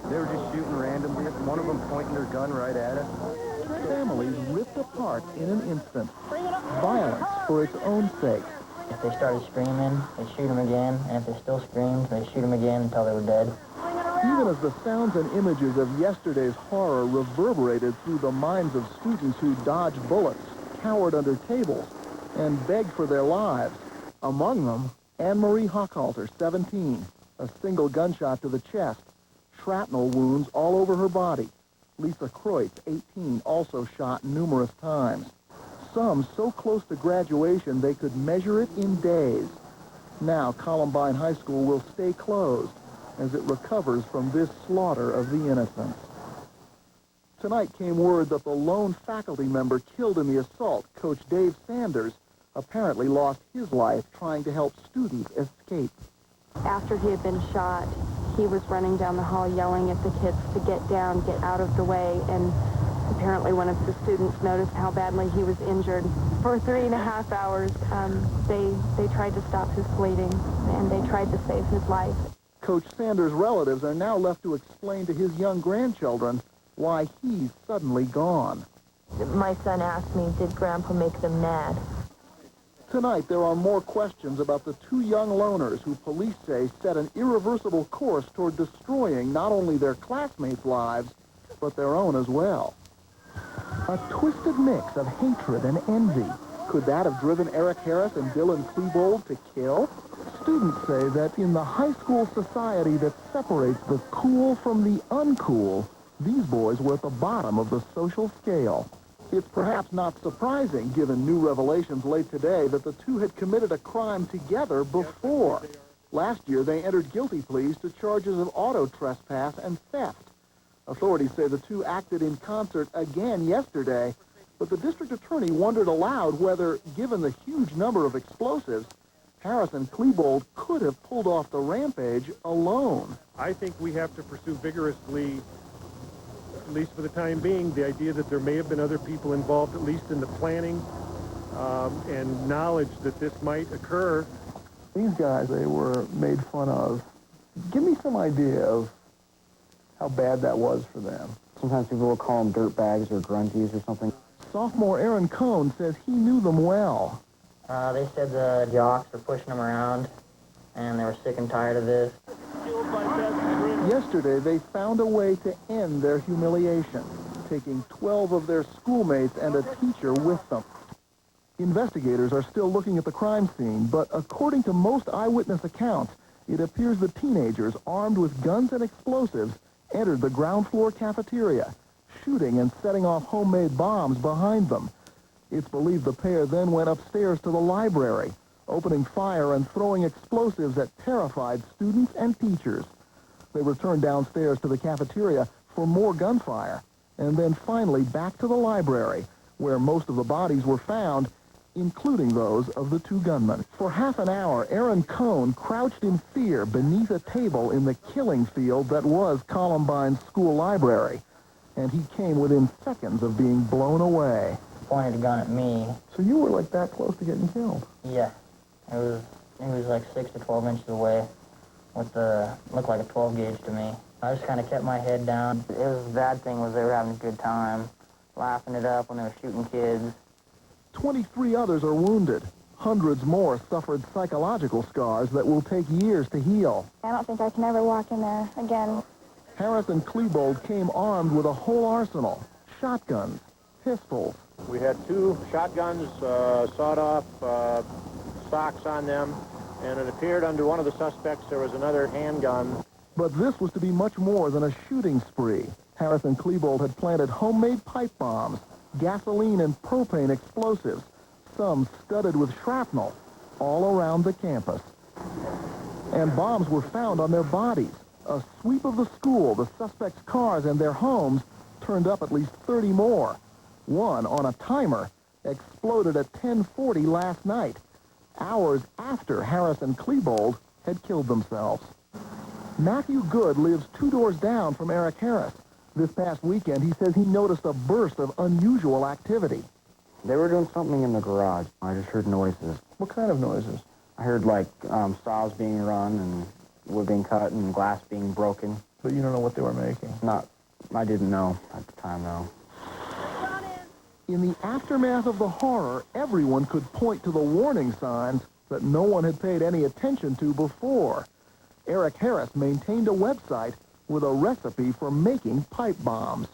They were just shooting randomly, one of them pointing their gun right at us. Families ripped apart in an instant. Violence for its own sake. If they started screaming, they shoot them again, and if they still screamed, they shoot them again until they were dead. Even as the sounds and images of yesterday's horror reverberated through the minds of students who dodged bullets, cowered under tables, and begged for their lives. Among them, Anne-Marie Hochhalter, 17, a single gunshot to the chest, shrapnel wounds all over her body. Lisa Kreutz, 18, also shot numerous times. Some so close to graduation they could measure it in days. Now Columbine High School will stay closed as it recovers from this slaughter of the innocents. Tonight came word that the lone faculty member killed in the assault, Coach Dave Sanders, apparently lost his life trying to help students escape. After he had been shot, he was running down the hall yelling at the kids to get down, get out of the way, and apparently one of the students noticed how badly he was injured. For 3.5 hours, they tried to stop his bleeding, and they tried to save his life. Coach Sanders' relatives are now left to explain to his young grandchildren why he's suddenly gone. My son asked me, did Grandpa make them mad? Tonight, there are more questions about the two young loners who police say set an irreversible course toward destroying not only their classmates' lives, but their own as well. A twisted mix of hatred and envy. Could that have driven Eric Harris and Dylan Klebold to kill? Students say that in the high school society that separates the cool from the uncool, these boys were at the bottom of the social scale. It's perhaps not surprising, given new revelations late today, that the two had committed a crime together before. Last year, they entered guilty pleas to charges of auto trespass and theft. Authorities say the two acted in concert again yesterday, but the district attorney wondered aloud whether, given the huge number of explosives, Harris and Klebold could have pulled off the rampage alone. I think we have to pursue vigorously, at least for the time being, the idea that there may have been other people involved, at least in the planning and knowledge that this might occur. These guys, they were made fun of. Give me some idea of how bad that was for them. Sometimes people will call them dirtbags or grungies or something. Sophomore Aaron Cohn says he knew them well. They said the jocks were pushing them around, and they were sick and tired of this. Yesterday, they found a way to end their humiliation, taking 12 of their schoolmates and a teacher with them. Investigators are still looking at the crime scene, but according to most eyewitness accounts, it appears the teenagers, armed with guns and explosives, entered the ground floor cafeteria, shooting and setting off homemade bombs behind them. It's believed the pair then went upstairs to the library, opening fire and throwing explosives at terrified students and teachers. They returned downstairs to the cafeteria for more gunfire, and then finally back to the library, where most of the bodies were found, including those of the two gunmen. For half an hour, Aaron Cohn crouched in fear beneath a table in the killing field that was Columbine's school library, and he came within seconds of being blown away. Pointed a gun at me. So you were like that close to getting killed? Yeah. It was like 6 to 12 inches away with looked like a 12 gauge to me. I just kind of kept my head down. It was the bad thing was they were having a good time, laughing it up when they were shooting kids. 23 others are wounded. Hundreds more suffered psychological scars that will take years to heal. I don't think I can ever walk in there again. Harris and Klebold came armed with a whole arsenal. Shotguns, pistols. We had 2 shotguns, sawed-off stocks on them, and it appeared under one of the suspects there was another handgun. But this was to be much more than a shooting spree. Harris and Klebold had planted homemade pipe bombs, gasoline and propane explosives, some studded with shrapnel, all around the campus. And bombs were found on their bodies. A sweep of the school, the suspects' cars, and their homes turned up at least 30 more. One, on a timer, exploded at 10:40 last night, hours after Harris and Klebold had killed themselves. Matthew Good lives 2 doors down from Eric Harris. This past weekend, he says he noticed a burst of unusual activity. They were doing something in the garage. I just heard noises. What kind of noises? I heard, like, saws being run and were being cut and glass being broken. But you don't know what they were making? I didn't know at the time, no. In the aftermath of the horror, everyone could point to the warning signs that no one had paid any attention to before. Eric Harris maintained a website with a recipe for making pipe bombs.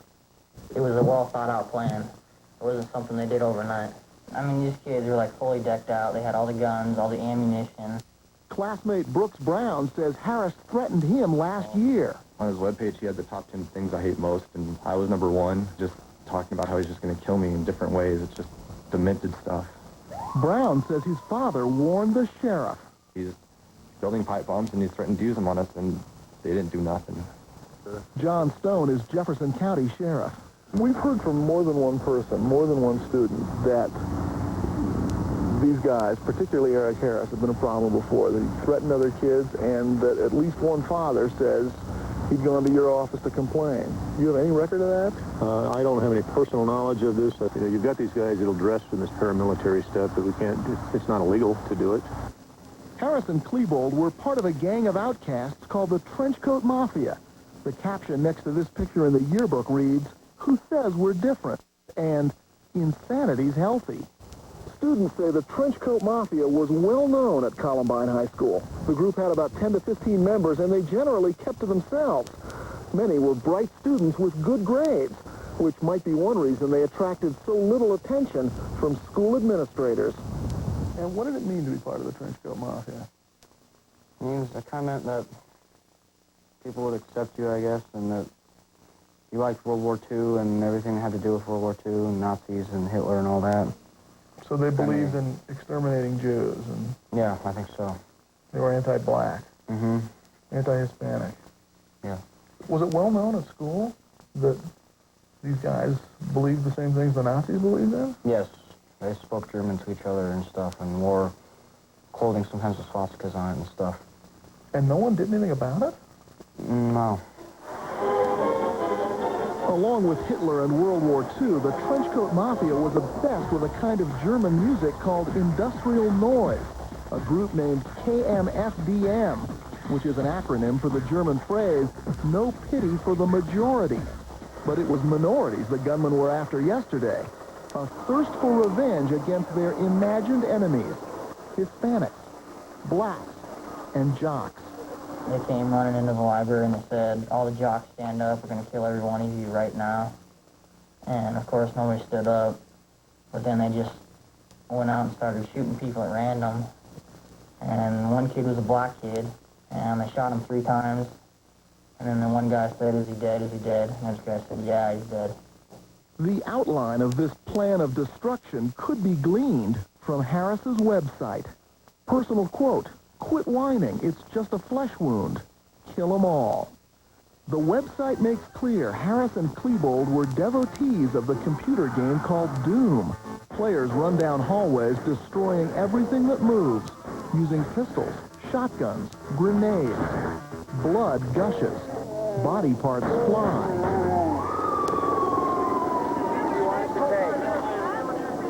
It was a well-thought-out plan. It wasn't something they did overnight. I mean, these kids were like fully decked out. They had all the guns, all the ammunition. Classmate Brooks Brown says Harris threatened him last year. On his webpage, he had the top 10 things I hate most, and I was number one, just talking about how he's just going to kill me in different ways. It's just demented stuff. Brown says his father warned the sheriff. He's building pipe bombs, and he threatened to use them on us, and they didn't do nothing. John Stone is Jefferson County Sheriff. We've heard from more than one person, more than one student, that these guys, particularly Eric Harris, have been a problem before. That he threatened other kids, and that at least one father says he'd gone to your office to complain. Do you have any record of that? I don't have any personal knowledge of this. You know, you've got these guys that'll dress in this paramilitary stuff, but we can't, it's not illegal to do it. Harris and Klebold were part of a gang of outcasts called the Trenchcoat Mafia. The caption next to this picture in the yearbook reads, "Who says we're different?" and "Insanity's healthy." Students say the Trenchcoat Mafia was well known at Columbine High School. The group had about 10 to 15 members, and they generally kept to themselves. Many were bright students with good grades, which might be one reason they attracted so little attention from school administrators. And what did it mean to be part of the Trenchcoat Mafia? It means it kind of meant that people would accept you, I guess, and that you liked World War II and everything that had to do with World War II and Nazis and Hitler and all that. So they believed in exterminating Jews, and Yeah, I think so. they were anti-black, Mm-hmm. anti-Hispanic. Yeah. Was it well known at school that these guys believed the same things the Nazis believed in? Yes, they spoke German to each other and stuff and wore clothing sometimes with swastikas on it and stuff. And no one did anything about it? No. Along with Hitler and World War II, the Trenchcoat Mafia was obsessed with a kind of German music called industrial noise, a group named KMFDM, which is an acronym for the German phrase, "no pity for the majority." But it was minorities the gunmen were after yesterday, a thirst for revenge against their imagined enemies, Hispanics, blacks, and jocks. They came running into the library and they said, "All the jocks stand up, we're going to kill every one of you right now." And of course nobody stood up, but then they just went out and started shooting people at random. And one kid was a black kid, and they shot him 3 times. And then the one guy said, "Is he dead? Is he dead?" And the other guy said, "Yeah, he's dead." The outline of this plan of destruction could be gleaned from Harris's website. Personal quote, "Quit whining, it's just a flesh wound. Kill 'em all." The website makes clear Harris and Klebold were devotees of the computer game called Doom. Players run down hallways destroying everything that moves, using pistols, shotguns, grenades. Blood gushes. Body parts fly.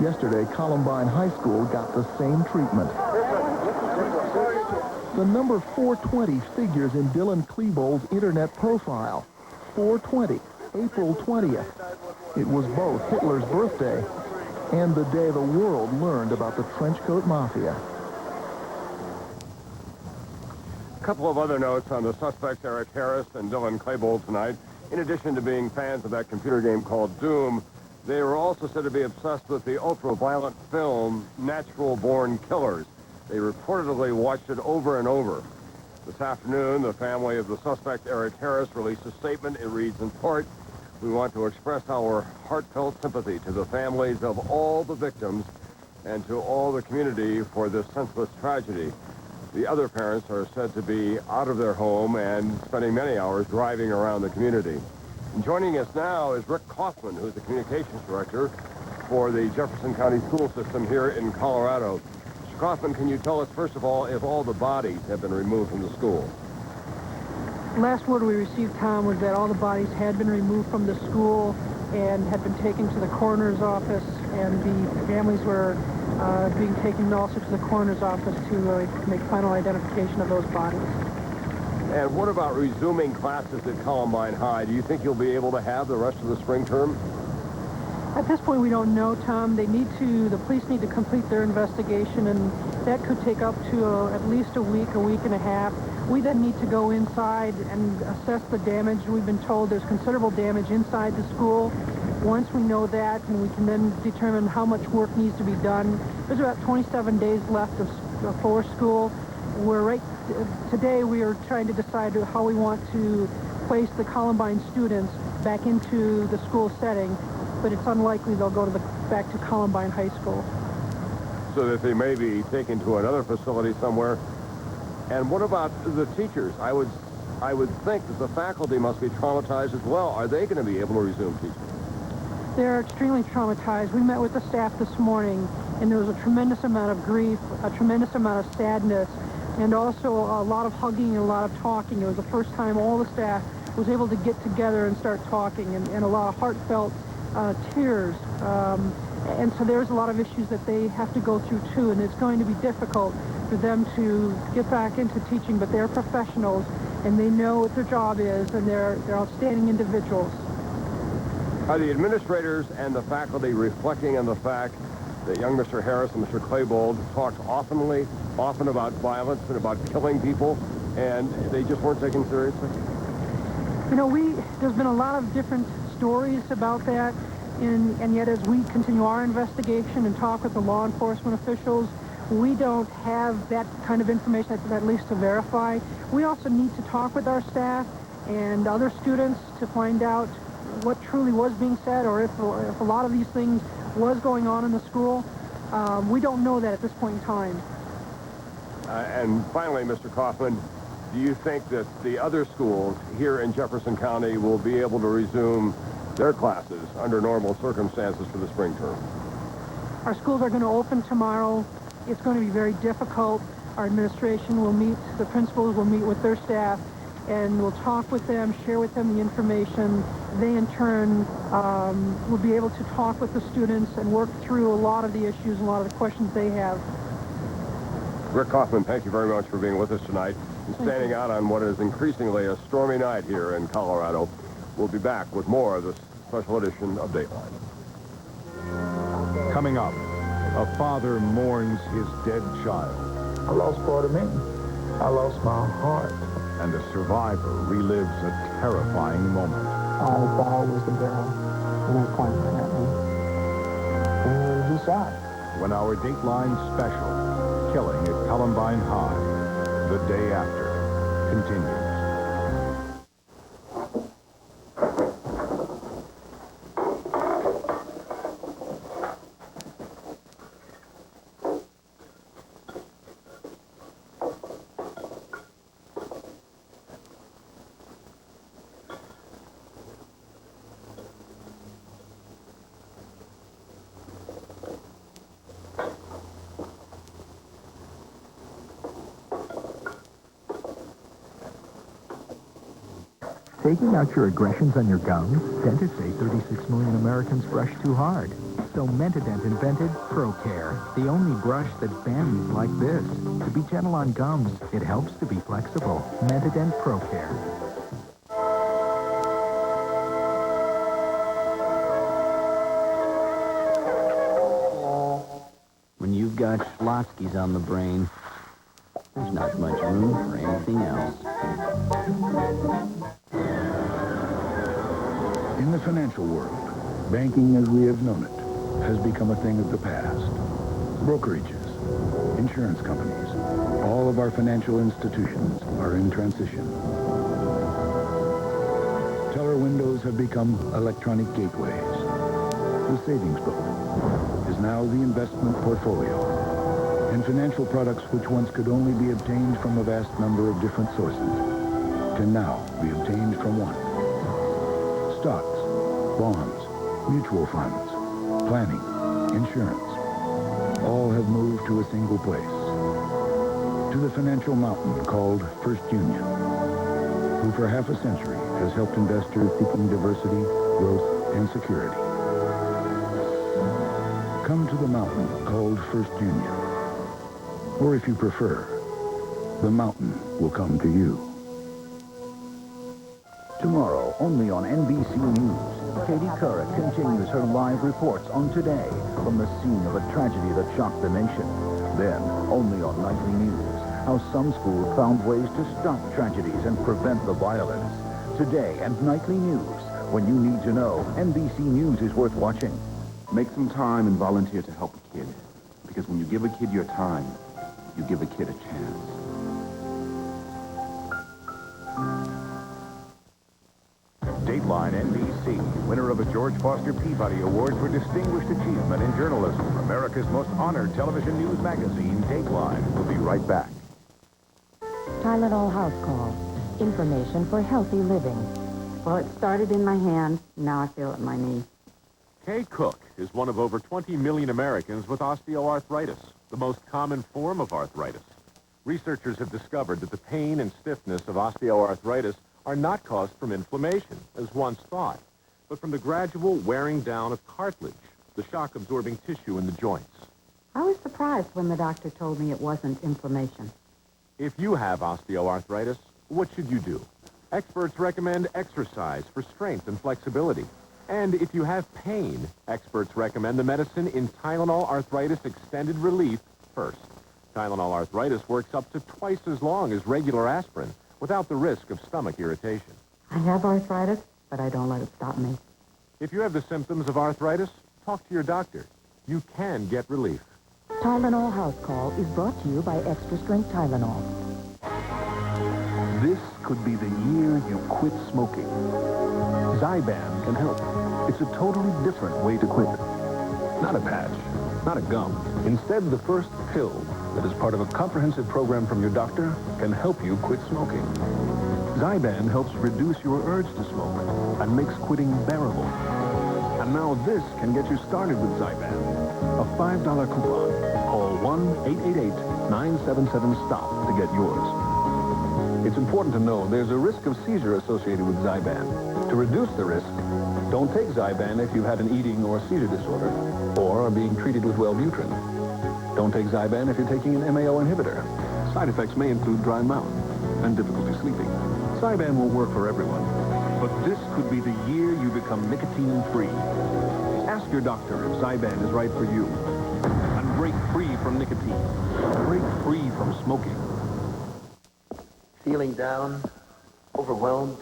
Yesterday, Columbine High School got the same treatment. The number 420 figures in Dylan Klebold's internet profile. 420, April 20th. It was both Hitler's birthday and the day the world learned about the Trenchcoat Mafia. A couple of other notes on the suspects, Eric Harris and Dylan Klebold, tonight. In addition to being fans of that computer game called Doom, they were also said to be obsessed with the ultra-violent film Natural Born Killers. They reportedly watched it over and over. This afternoon, the family of the suspect, Eric Harris, released a statement. It reads in part, "We want to express our heartfelt sympathy to the families of all the victims and to all the community for this senseless tragedy." The other parents are said to be out of their home and spending many hours driving around the community. And joining us now is Rick Kaufman, who's the communications director for the Jefferson County school system here in Colorado. Mr. Kaufman, can you tell us, first of all, if all the bodies have been removed from the school? Last word we received, Tom, was that all the bodies had been removed from the school and had been taken to the coroner's office, and the families were being taken also to the coroner's office to make final identification of those bodies. And what about resuming classes at Columbine High? Do you think you'll be able to have the rest of the spring term? At this point, we don't know, Tom. The police need to complete their investigation, and that could take up to at least a week and a half. We then need to go inside and assess the damage. We've been told there's considerable damage inside the school. Once we know that, and we can then determine how much work needs to be done. There's about 27 days left for school. Today we are trying to decide how we want to place the Columbine students back into the school setting, but it's unlikely they'll go back to Columbine High School. So that they may be taken to another facility somewhere. And what about the teachers? I would think that the faculty must be traumatized as well. Are they going to be able to resume teaching? They're extremely traumatized. We met with the staff this morning, and there was a tremendous amount of grief, a tremendous amount of sadness, and also a lot of hugging and a lot of talking. It was the first time all the staff was able to get together and start talking, and a lot of heartfelt tears. And so there's a lot of issues that they have to go through, too, and it's going to be difficult for them to get back into teaching, but they're professionals, and they know what their job is, and they're outstanding individuals. Are the administrators and the faculty reflecting on the fact that young Mr. Harris and Mr. Claybold talked often about violence and about killing people, and they just weren't taken seriously? You know, there's been a lot of different stories about that, and yet as we continue our investigation and talk with the law enforcement officials, we don't have that kind of information, at least to verify. We also need to talk with our staff and other students to find out what truly was being said, or if a lot of these things was going on in the school. We don't know that at this point in time. And finally, Mr. Kaufman, do you think that the other schools here in Jefferson County will be able to resume their classes under normal circumstances for the spring term? Our schools are going to open tomorrow. It's going to be very difficult. Our administration will meet, the principals will meet with their staff, and we'll talk with them, share with them the information. They, in turn, will be able to talk with the students and work through a lot of the issues, a lot of the questions they have. Rick Kaufman, thank you very much for being with us tonight and standing out on what is increasingly a stormy night here in Colorado. We'll be back with more of this special edition of Dateline. Coming up, a father mourns his dead child. I lost part of me. I lost my heart. And a survivor relives a terrifying moment. All I saw was the girl, and he pointed at me. And he shot. When our Dateline special, Killing at Columbine High, the day after, continues. Taking out your aggressions on your gums? Dentists say 36 million Americans brush too hard. So Mentadent invented ProCare, the only brush that bends like this. To be gentle on gums, it helps to be flexible. Mentadent ProCare. When you've got Schlotsky's on the brain, there's not much room for anything else. In the financial world, banking as we have known it has become a thing of the past. Brokerages, insurance companies, all of our financial institutions are in transition. Teller windows have become electronic gateways. The savings book is now the investment portfolio, and financial products which once could only be obtained from a vast number of different sources can now be obtained from one. Stocks, bonds, mutual funds, planning, insurance, all have moved to a single place. To the financial mountain called First Union, who for half a century has helped investors seeking diversity, growth, and security. Come to the mountain called First Union. Or if you prefer, the mountain will come to you. Tomorrow, only on NBC News, Katie Couric continues her live reports on Today from the scene of a tragedy that shocked the nation. Then, only on Nightly News, how some schools found ways to stop tragedies and prevent the violence. Today and Nightly News, when you need to know, NBC News is worth watching. Make some time and volunteer to help a kid. Because when you give a kid your time, you give a kid a chance. Dateline NBC, winner of a George Foster Peabody Award for Distinguished Achievement in Journalism. America's most honored television news magazine, Dateline. We'll be right back. Tylenol House Call. Information for healthy living. Well, it started in my hand. Now I feel it in my knee. Kay Cook is one of over 20 million Americans with osteoarthritis, the most common form of arthritis. Researchers have discovered that the pain and stiffness of osteoarthritis are not caused from inflammation, as once thought, but from the gradual wearing down of cartilage, the shock-absorbing tissue in the joints. I was surprised when the doctor told me it wasn't inflammation. If you have osteoarthritis, what should you do? Experts recommend exercise for strength and flexibility. And if you have pain, experts recommend the medicine in Tylenol Arthritis Extended Relief first. Tylenol Arthritis works up to twice as long as regular aspirin without the risk of stomach irritation. I have arthritis, but I don't let it stop me. If you have the symptoms of arthritis, talk to your doctor. You can get relief. Tylenol House Call is brought to you by Extra Strength Tylenol. This could be the year you quit smoking. Zyban can help. It's a totally different way to quit. Not a patch, not a gum. Instead, the first pill that is part of a comprehensive program from your doctor can help you quit smoking. Zyban helps reduce your urge to smoke and makes quitting bearable. And now this can get you started with Zyban. A $5 coupon. Call 1-888-977-STOP to get yours. It's important to know there's a risk of seizure associated with Zyban. To reduce the risk, don't take Zyban if you've had an eating or seizure disorder or are being treated with Wellbutrin. Don't take Zyban if you're taking an MAO inhibitor. Side effects may include dry mouth and difficulty sleeping. Zyban won't work for everyone, but this could be the year you become nicotine-free. Ask your doctor if Zyban is right for you. And break free from nicotine. Break free from smoking. Feeling down, overwhelmed?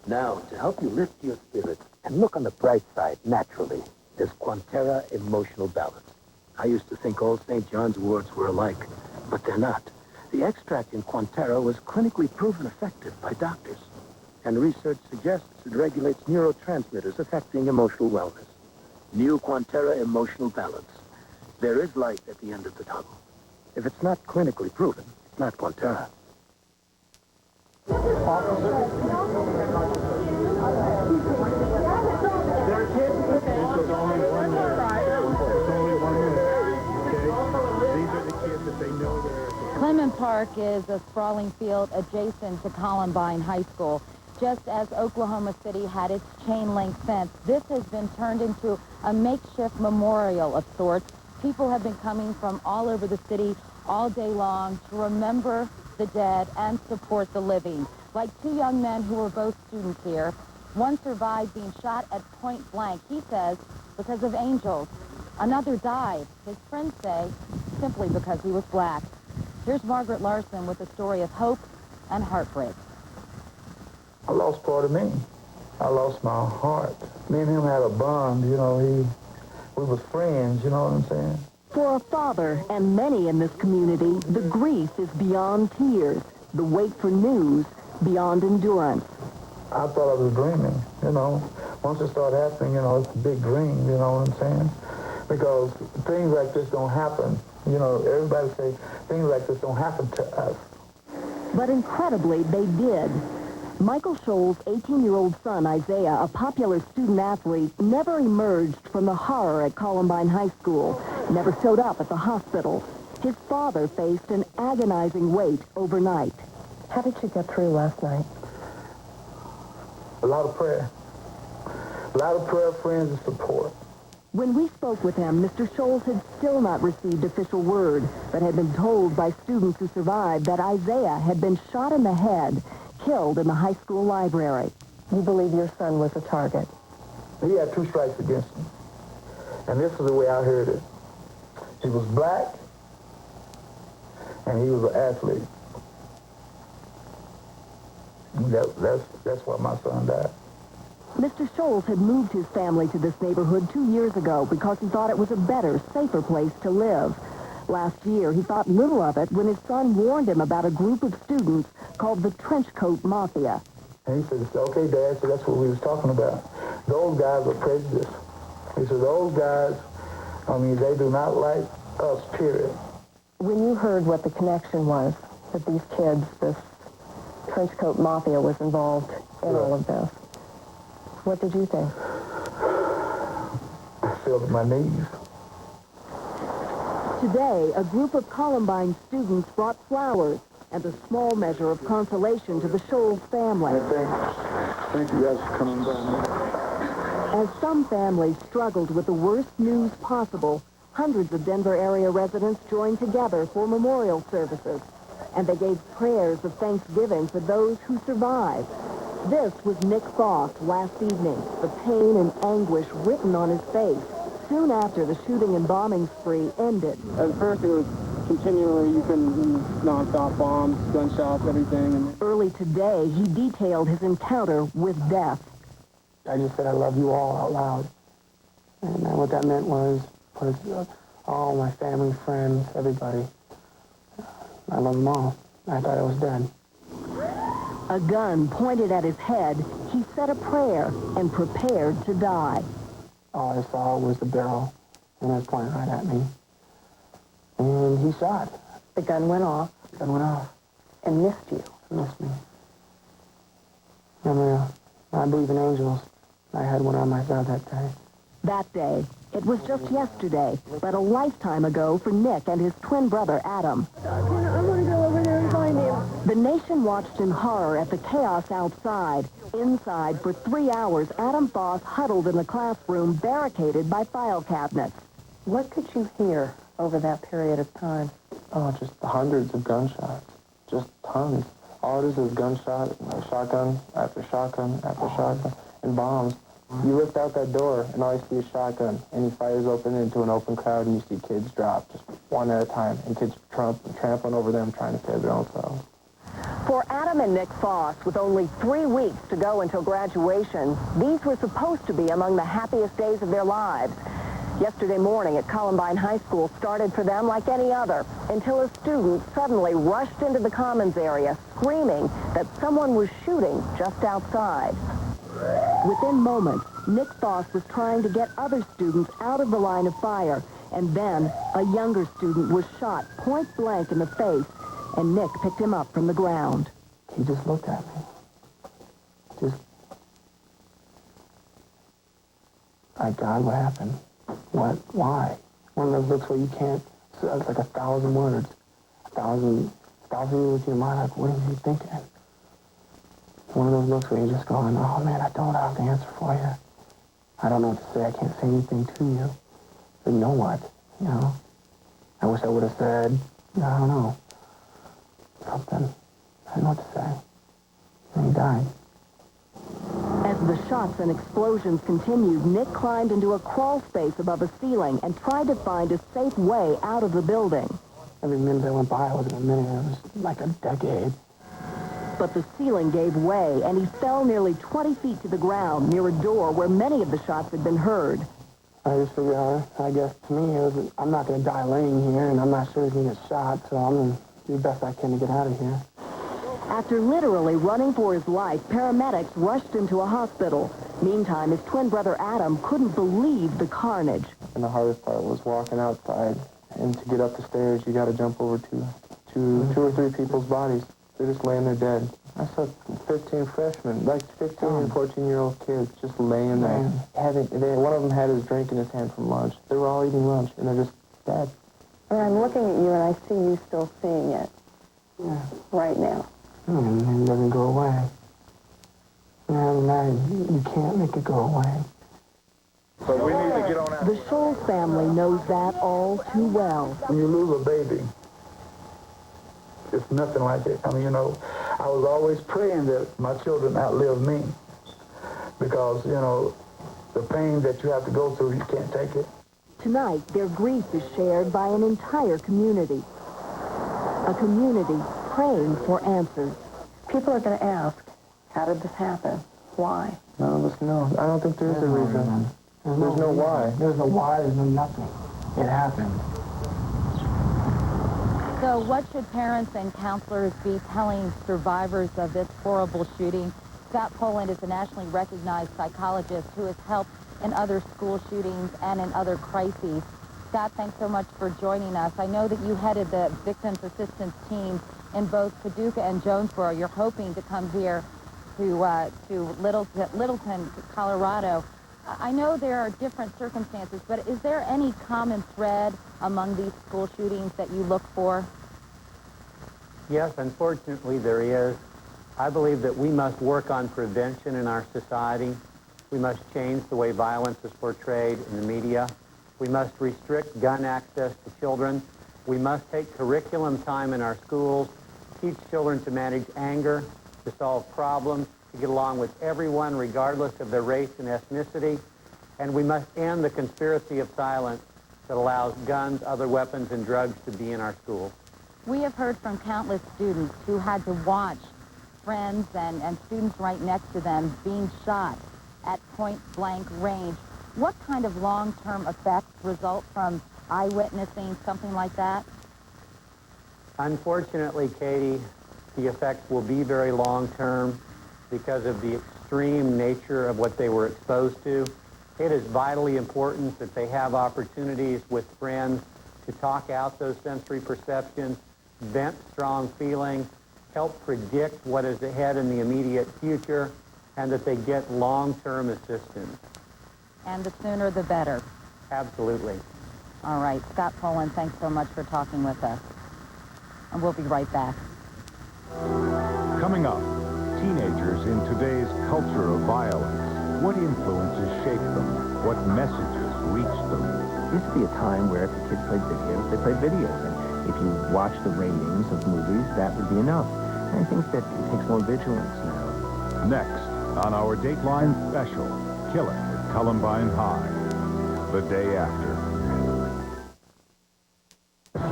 Now, to help you lift your spirits and look on the bright side naturally, there's Quanterra Emotional Balance. I used to think all St. John's words were alike, but they're not. The extract in Quanterra was clinically proven effective by doctors, and research suggests it regulates neurotransmitters affecting emotional wellness. New Quanterra Emotional Balance. There is light at the end of the tunnel. If it's not clinically proven, it's not Quanterra. Clement Park is a sprawling field adjacent to Columbine High School. Just as Oklahoma City had its chain-link fence, this has been turned into a makeshift memorial of sorts. People have been coming from all over the city all day long to remember the dead and support the living. Like two young men who were both students here. One survived being shot at point blank, he says, because of angels. Another died, his friends say, simply because he was black. Here's Margaret Larson with a story of hope and heartbreak. I lost part of me. I lost my heart. Me and him had a bond, you know, we was friends, you know what I'm saying? For a father and many in this community, the grief is beyond tears, the wait for news beyond endurance. I thought I was dreaming, you know. Once it started happening, you know, it's a big dream, you know what I'm saying? Because things like this don't happen. You know, everybody say things like this don't happen to us. But incredibly, they did. Michael Scholl's 18-year-old son, Isaiah, a popular student athlete, never emerged from the horror at Columbine High School, never showed up at the hospital. His father faced an agonizing wait overnight. How did you get through last night? A lot of prayer. A lot of prayer, friends, and support. When we spoke with him, Mr. Scholes had still not received official word, but had been told by students who survived that Isaiah had been shot in the head, killed in the high school library. You believe your son was a target? He had 2 strikes against him. And this is the way I heard it. He was black, and he was an athlete. That's why my son died. Mr. Scholes had moved his family to this neighborhood 2 years ago because he thought it was a better, safer place to live. Last year, he thought little of it when his son warned him about a group of students called the Trenchcoat Mafia. And he said, okay, Dad, so that's what we was talking about. Those guys are prejudiced. He said, those guys, they do not like us, period. When you heard what the connection was, that these kids, this Trenchcoat Mafia was involved in all of this, what did you think? I fell to my knees. Today, a group of Columbine students brought flowers and a small measure of consolation to the Scholes family. Thank you guys for coming by. As some families struggled with the worst news possible, hundreds of Denver area residents joined together for memorial services, and they gave prayers of thanksgiving for those who survived. This was Nick Foss last evening, the pain and anguish written on his face soon after the shooting and bombing spree ended. At first it was continually, you can non-stop bombs, gunshots, everything. And Early today, he detailed his encounter with death. I just said I love you all out loud. And what that meant was all my family, friends, everybody. I love them all. I thought I was dead. A gun pointed at his head, he said a prayer and prepared to die. All I saw was the barrel, and it was pointing right at me. And he shot. The gun went off. The gun went off. And missed you. Missed me. I believe in angels. I had one on my side that day. That day, it was just yesterday, but a lifetime ago for Nick and his twin brother, Adam. I want to go over there and find him. The nation watched in horror at the chaos outside. Inside, for 3 hours, Adam Foss huddled in the classroom, barricaded by file cabinets. What could you hear over that period of time? Oh, just hundreds of gunshots. Just tons. All it is gunshot, shotgun after shotgun after shotgun, and bombs. You lift out that door, and all you see is shotgun, and he fires open into an open crowd, and you see kids drop, just one at a time, and kids trampling over them, trying to save their own selves. For Adam and Nick Foss, with only 3 weeks to go until graduation, these were supposed to be among the happiest days of their lives. Yesterday morning at Columbine High School started for them like any other, until a student suddenly rushed into the Commons area, screaming that someone was shooting just outside. Within moments, Nick Foss was trying to get other students out of the line of fire, and then a younger student was shot point blank in the face, and Nick picked him up from the ground. He just looked at me. My God, what happened? What? Why? One of those looks where you can't, it's like 1,000 words. 1,000 words in your mind, like, what is he thinking? One of those looks where you're just going, oh man, I don't have the answer for you. I don't know what to say. I can't say anything to you. But you know what? I wish I would have said, I don't know, something. I don't know what to say. And he died. As the shots and explosions continued, Nick climbed into a crawl space above a ceiling and tried to find a safe way out of the building. Every minute that went by wasn't a minute. It was like a decade. But the ceiling gave way, and he fell nearly 20 feet to the ground near a door where many of the shots had been heard. I just figured, I guess to me, I'm not going to die laying here, and I'm not sure he's going to get shot, so I'm going to do the best I can to get out of here. After literally running for his life, paramedics rushed him to a hospital. Meantime, his twin brother Adam couldn't believe the carnage. And the hardest part was walking outside, and to get up the stairs, you got to jump over two or three people's bodies. They're just laying there dead. I saw 15 freshmen, like 15 and 14-year-old kids just laying there. One of them had his drink in his hand from lunch. They were all eating lunch, and they're just dead. And I'm looking at you, and I see you still seeing it. Yeah. Right now. And it doesn't go away. You can't make it go away. So we need to get on out. The Scholes family knows that all too well. When you lose a baby, it's nothing like it. I was always praying that my children outlive me. because, you know, the pain that you have to go through, you can't take it. Tonight, their grief is shared by an entire community. A community praying for answers. People are going to ask, how did this happen? Why? None of us know. I don't think there is a reason. There's no why. There's no why, there's no nothing. It happened. So what should parents and counselors be telling survivors of this horrible shooting? Scott Poland is a nationally recognized psychologist who has helped in other school shootings and in other crises. Scott, thanks so much for joining us. I know that you headed the victims assistance team in both Paducah and Jonesboro. You're hoping to come here to Littleton, Colorado. I know there are different circumstances, but is there any common thread among these school shootings that you look for? Yes, unfortunately there is. I believe that we must work on prevention in our society. We must change the way violence is portrayed in the media. We must restrict gun access to children. We must take curriculum time in our schools, teach children to manage anger, to solve problems, to get along with everyone regardless of their race and ethnicity. And we must end the conspiracy of silence that allows guns, other weapons, and drugs to be in our schools. We have heard from countless students who had to watch friends and students right next to them being shot at point-blank range. What kind of long-term effects result from eyewitnessing something like that? Unfortunately, Katie, the effects will be very long-term because of the extreme nature of what they were exposed to. It is vitally important that they have opportunities with friends to talk out those sensory perceptions, vent strong feelings, help predict what is ahead in the immediate future, and that they get long-term assistance. And the sooner the better. Absolutely. All right. Scott Poland, thanks so much for talking with us. And we'll be right back. Coming up, teenagers in today's culture of violence. What influences shape them? What messages reach them? Used to be a time where if the kids played videos, they played videos. And if you watch the ratings of movies, that would be enough. And I think that it takes more vigilance now. Next, on our Dateline special, Killing at Columbine High. The day after.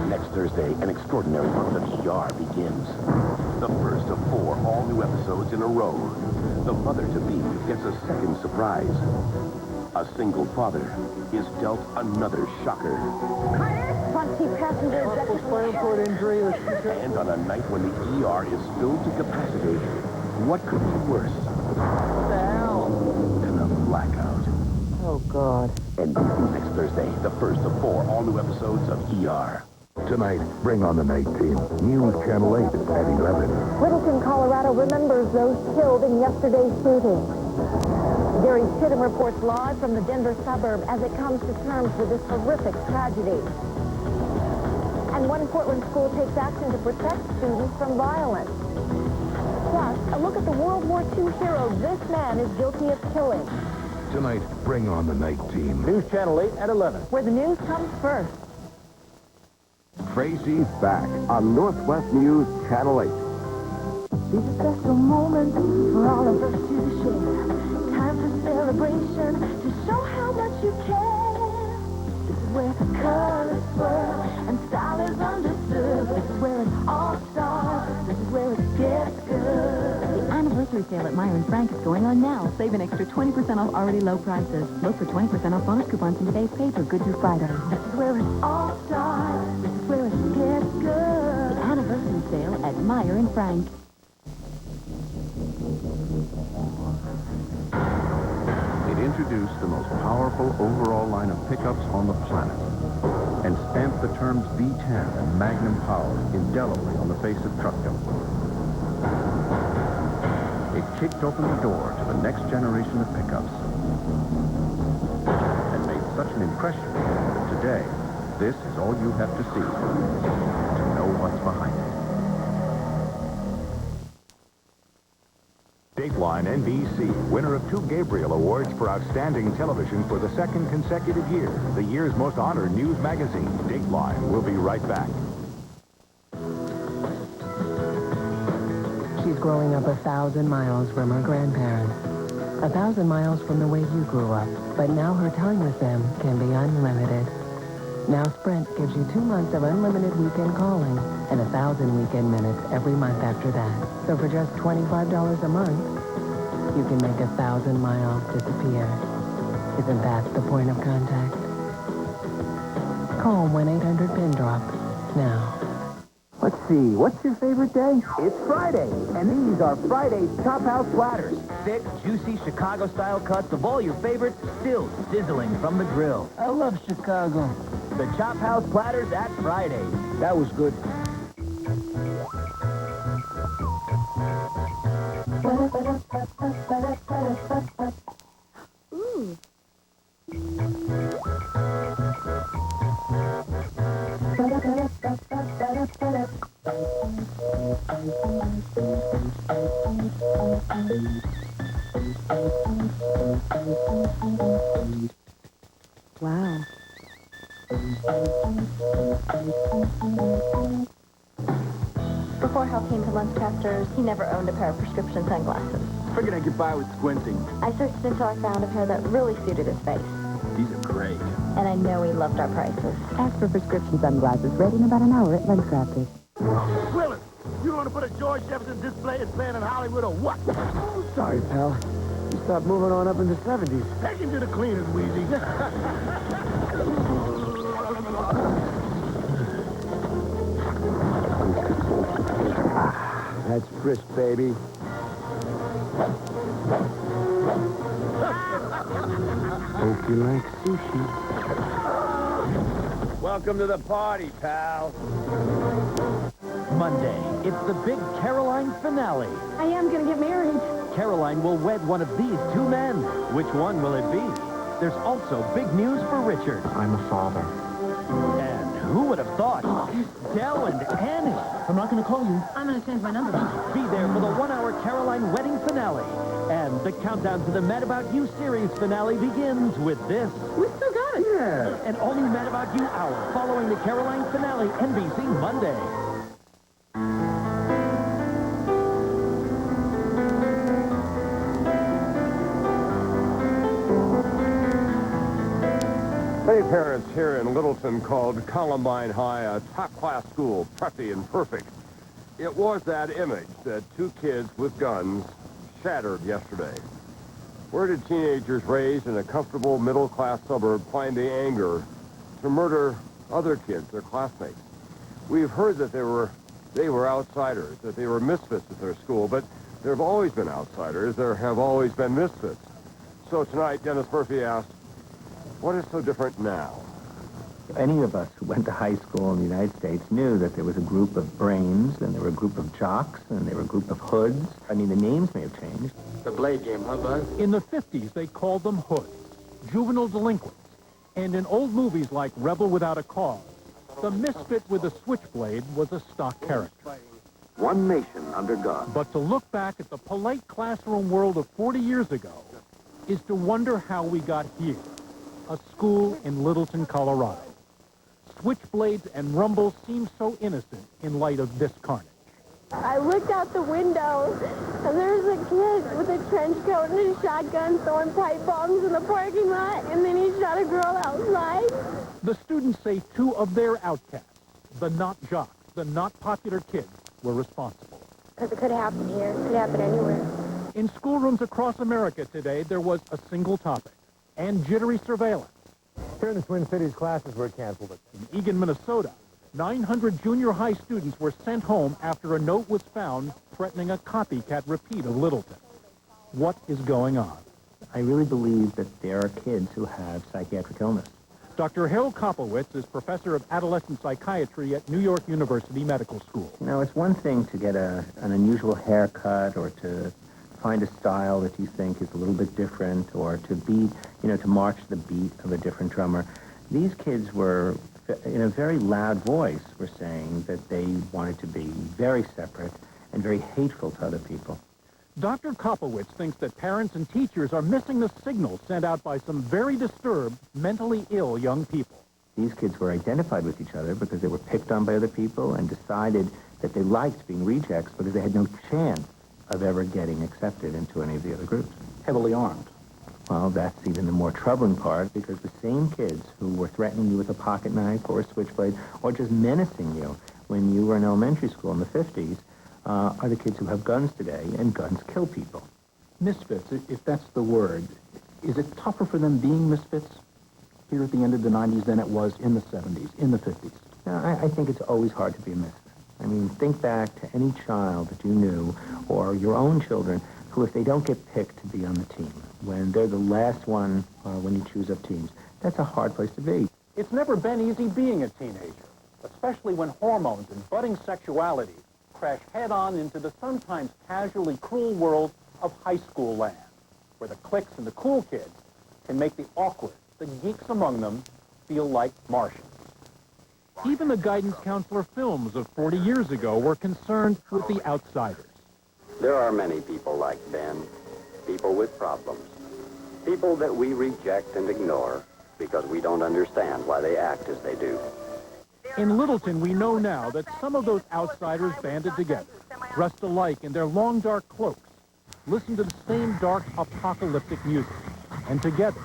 Next Thursday, an extraordinary month of ER begins. The first of 4 all-new episodes in a row. The mother-to-be gets a second surprise. A single father is dealt another shocker. Front seat passenger spinal cord injury. And on a night when the ER is filled to capacity, what could be worse What the hell? than a blackout? Oh, God. NBC next Thursday, the first of 4 all-new episodes of ER. Tonight, bring on the night team. News Channel 8 at 11. Littleton, Colorado remembers those killed in yesterday's shooting. Gary Chittum reports live from the Denver suburb as it comes to terms with this horrific tragedy. And one Portland school takes action to protect students from violence. Plus, a look at the World War II hero this man is guilty of killing. Tonight, bring on the night team. News Channel 8 at 11. Where the news comes first. Tracy's back on Northwest News Channel 8. These are special moments for all of us to share. Time for celebration to show how much you care. This is where colors swirl and style is understood. This is where it all starts. This is where it gets good. The anniversary sale at Meyer & Frank is going on now. Save an extra 20% off already low prices. Look for 20% off bonus coupons in today's paper. Good through Friday. This is where it all starts. This is where it gets good. The anniversary sale at Meyer & Frank. It introduced the most powerful overall line of pickups on the planet and stamped the terms V10 and Magnum Power indelibly on the face of truckdom. It kicked open the door to the next generation of pickups and made such an impression that today, this is all you have to see to know what's behind it. Dateline NBC, winner of 2 Gabriel Awards for Outstanding Television for the 2nd consecutive year. The year's most honored news magazine, Dateline, will be right back. She's growing up 1,000 miles from her grandparents. 1,000 miles from the way you grew up, but now her time with them can be unlimited. Now Sprint gives you 2 months of unlimited weekend calling and 1,000 weekend minutes every month after that. So for just $25 a month, you can make 1,000 miles disappear. Isn't that the point of contact? Call 1-800-PIN-DROP now. Let's see, what's your favorite day? It's Friday, and these are Friday's Chop House Platters. Thick, juicy Chicago-style cuts of all your favorites, still sizzling from the grill. I love Chicago. The Chop House Platters at Friday. That was good. Ooh. Wow. Before Hal came to Lunchcasters, he never owned a pair of prescription sunglasses. Figured I could buy with squinting. I searched until I found a pair that really suited his face. These are great. And I know he loved our prices. Ask for prescription sunglasses ready in about an hour at Lunchcrafters. Willis, you want to put a George Jefferson display and playing in Hollywood or what? Sorry, pal. You stopped moving on up in the 70s. Take him to the cleaners, Wheezy. That's brisk, baby. Hope you like sushi. Welcome to the party, pal. Monday, it's the big Caroline finale. I am going to get married. Caroline will wed one of these two men. Which one will it be? There's also big news for Richard. I'm a father. And who would have thought? Dell and Annie. I'm not going to call you. I'm going to change my number. Be there for the 1-hour Caroline wedding finale. And the countdown to the Mad About You series finale begins with this. We still got it. Yeah. An all-new Mad About You hour following the Caroline finale, NBC Monday. Many parents here in Littleton called Columbine High a top-class school, preppy and perfect. It was that image that two kids with guns shattered yesterday. Where did teenagers raised in a comfortable middle-class suburb find the anger to murder other kids, their classmates? We've heard that they were outsiders, that they were misfits at their school, but there have always been outsiders. There have always been misfits. So tonight, Dennis Murphy asked, what is so different now? Any of us who went to high school in the United States knew that there was a group of brains, and there were a group of jocks, and there were a group of hoods. I mean, the names may have changed. The blade game, huh, Buzz? In the 50s, they called them hoods, juvenile delinquents. And in old movies like Rebel Without a Cause, the misfit with a switchblade was a stock character. One nation under God. But to look back at the polite classroom world of 40 years ago is to wonder how we got here. A school in Littleton, Colorado. Switchblades and rumbles seem so innocent in light of this carnage. I looked out the window, and there's a kid with a trench coat and a shotgun throwing pipe bombs in the parking lot, and then he shot a girl outside. The students say two of their outcasts, the not jocks, the not popular kids, were responsible. Because it could happen here. It could happen anywhere. In schoolrooms across America today, there was a single topic, and jittery surveillance. Here in the Twin Cities, classes were canceled. In Eagan, Minnesota, 900 junior high students were sent home after a note was found threatening a copycat repeat of Littleton. What is going on? I really believe that there are kids who have psychiatric illness. Dr. Harold Kopowitz is professor of adolescent psychiatry at New York University Medical School. You know, it's one thing to get an unusual haircut or to find a style that you think is a little bit different or to be, to march the beat of a different drummer. These kids were, in a very loud voice, were saying that they wanted to be very separate and very hateful to other people. Dr. Kopowitz thinks that parents and teachers are missing the signals sent out by some very disturbed, mentally ill young people. These kids were identified with each other because they were picked on by other people and decided that they liked being rejects because they had no chance of ever getting accepted into any of the other groups. heavily armed. Well, that's even the more troubling part, because the same kids who were threatening you with a pocket knife or a switchblade or just menacing you when you were in elementary school in the 50s are the kids who have guns today, and guns kill people. Misfits, if that's the word, is it tougher for them being misfits here at the end of the 90s than it was in the 70s, in the 50s? No, I think it's always hard to be a misfit. I mean, think back to any child that you knew, or your own children, who, if they don't get picked to be on the team, when they're the last one when you choose up teams, that's a hard place to be. It's never been easy being a teenager, especially when hormones and budding sexuality crash head-on into the sometimes casually cruel world of high school land, where the cliques and the cool kids can make the awkward, the geeks among them, feel like Martians. Even the guidance counselor films of 40 years ago were concerned with the outsiders. There are many people like Ben, people with problems, people that we reject and ignore because we don't understand why they act as they do. In Littleton, we know now that some of those outsiders banded together, dressed alike in their long, dark cloaks, listened to the same dark, apocalyptic music, and together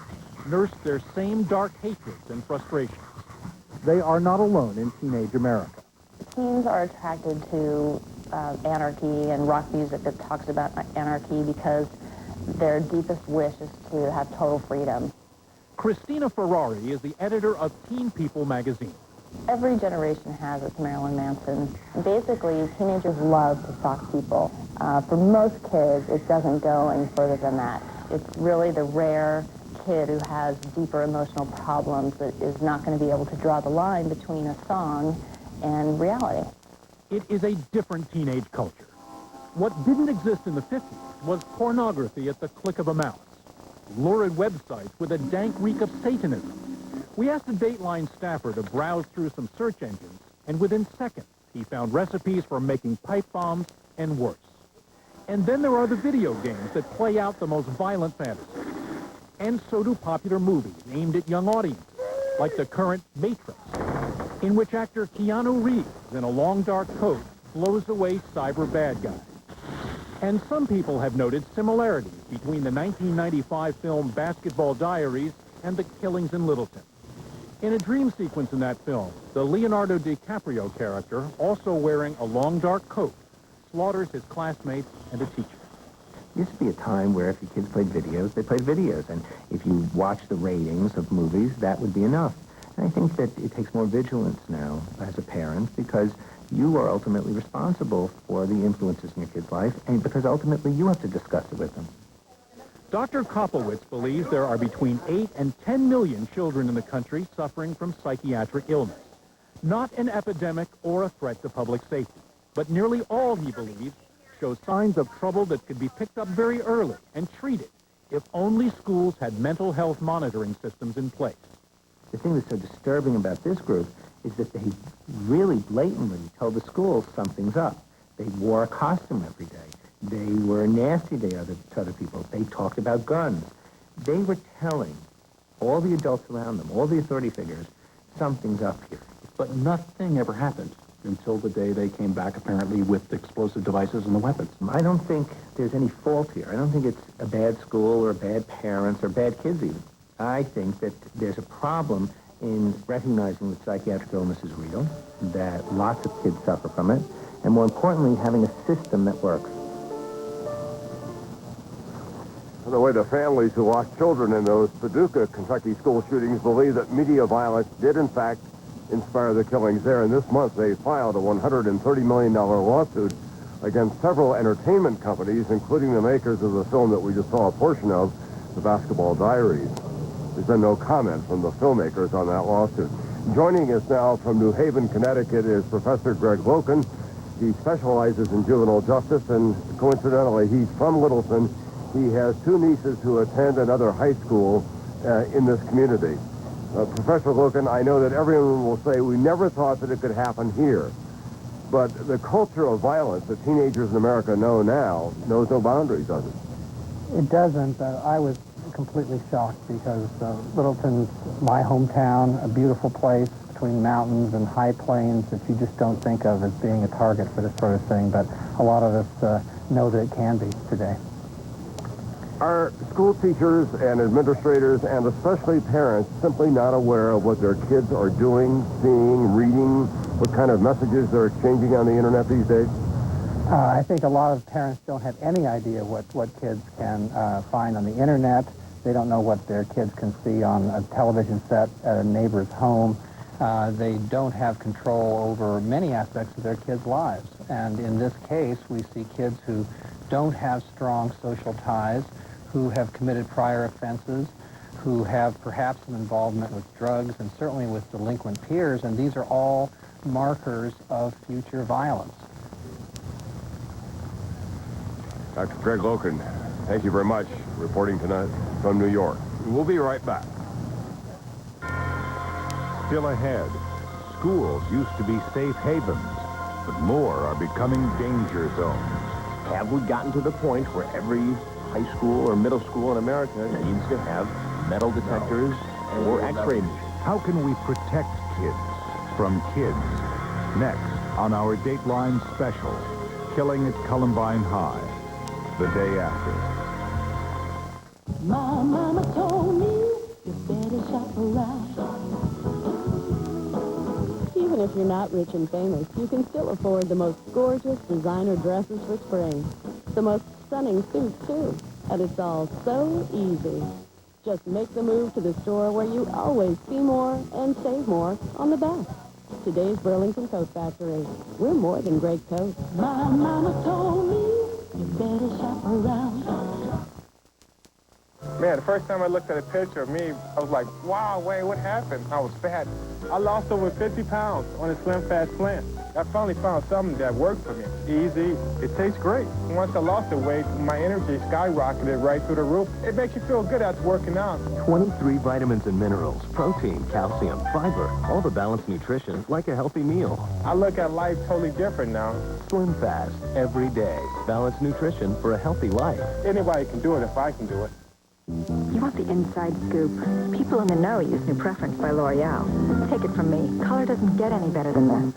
nursed their same dark hatreds and frustrations. They are not alone in teenage America. Teens are attracted to anarchy and rock music that talks about anarchy because their deepest wish is to have total freedom. Christina Ferrari is the editor of Teen People magazine. Every generation has its Marilyn Manson. Basically, teenagers love to stalk people. For most kids, it doesn't go any further than that. It's really the rare kid who has deeper emotional problems that is not going to be able to draw the line between a song and reality. It is a different teenage culture. What didn't exist in the 50s was pornography at the click of a mouse, lurid websites with a dank reek of Satanism. We asked a Dateline staffer to browse through some search engines, and within seconds, he found recipes for making pipe bombs and worse. And then there are the video games that play out the most violent fantasies. And so do popular movies aimed at young audiences, like the current Matrix, in which actor Keanu Reeves, in a long dark coat, blows away cyber bad guys. And some people have noted similarities between the 1995 film Basketball Diaries and the killings in Littleton. In a dream sequence in that film, the Leonardo DiCaprio character, also wearing a long dark coat, slaughters his classmates and a teacher. Used to be a time where if your kids played videos, they played videos. And if you watch the ratings of movies, that would be enough. And I think that it takes more vigilance now as a parent, because you are ultimately responsible for the influences in your kid's life, and because ultimately you have to discuss it with them. Dr. Kopowitz believes there are between 8 and 10 million children in the country suffering from psychiatric illness. Not an epidemic or a threat to public safety, but nearly all, he believes, show signs of trouble that could be picked up very early and treated if only schools had mental health monitoring systems in place. The thing that's so disturbing about this group is that they really blatantly told the schools something's up. They wore a costume every day. They were nasty to other people. They talked about guns. They were telling all the adults around them, all the authority figures, something's up here. But nothing ever happened until the day they came back, apparently, with explosive devices and the weapons. I don't think there's any fault here. I don't think it's a bad school or bad parents or bad kids even. I think that there's a problem in recognizing that psychiatric illness is real, that lots of kids suffer from it, and more importantly, having a system that works. By the way, the families who lost children in those Paducah, Kentucky school shootings believe that media violence did, in fact, inspire the killings there. And this month, they filed a $130 million lawsuit against several entertainment companies, including the makers of the film that we just saw a portion of, The Basketball Diaries. There's been no comment from the filmmakers on that lawsuit. Joining us now from New Haven, Connecticut, is Professor Greg Loken. He specializes in juvenile justice, and coincidentally, he's from Littleton. He has two nieces who attend another high school in this community. Professor Loken, I know that everyone will say we never thought that it could happen here. But the culture of violence that teenagers in America know now knows no boundaries, does it? It doesn't. I was completely shocked because Littleton's my hometown, a beautiful place between mountains and high plains that you just don't think of as being a target for this sort of thing. But a lot of us know that it can be today. Are school teachers and administrators and especially parents simply not aware of what their kids are doing, seeing, reading, what kind of messages they're exchanging on the internet these days? I think a lot of parents don't have any idea what kids can find on the internet. They don't know what their kids can see on a television set at a neighbor's home. They don't have control over many aspects of their kids' lives. And in this case, we see kids who don't have strong social ties, who have committed prior offenses, who have perhaps some involvement with drugs and certainly with delinquent peers, and these are all markers of future violence. Dr. Craig Loken, thank you very much, reporting tonight from New York. We'll be right back. Still ahead, schools used to be safe havens, but more are becoming danger zones. Have we gotten to the point where every high school or middle school in America needs to have metal detectors or x-ray machines? How can we protect kids from kids? Next on our Dateline special, Killing at Columbine High, the day after. My mama told me you better shop around. Even if you're not rich and famous, you can still afford the most gorgeous designer dresses for spring. The most stunning suits, too. And it's all so easy. Just make the move to the store where you always see more and save more on the best. Today's Burlington Coat Factory. We're more than great coats. My mama told me you better shop around. Man, the first time I looked at a picture of me, I was like, wow, Wayne, what happened? I was fat. I lost over 50 pounds on a Slim Fast Plan. I finally found something that worked for me. Easy. It tastes great. Once I lost the weight, my energy skyrocketed right through the roof. It makes you feel good after working out. 23 vitamins and minerals, protein, calcium, fiber, all the balanced nutrition like a healthy meal. I look at life totally different now. Slim Fast, every day. Balanced nutrition for a healthy life. Anybody can do it if I can do it. You want the inside scoop? People in the know use New Preference by L'Oreal. Take it from me. Color doesn't get any better than this.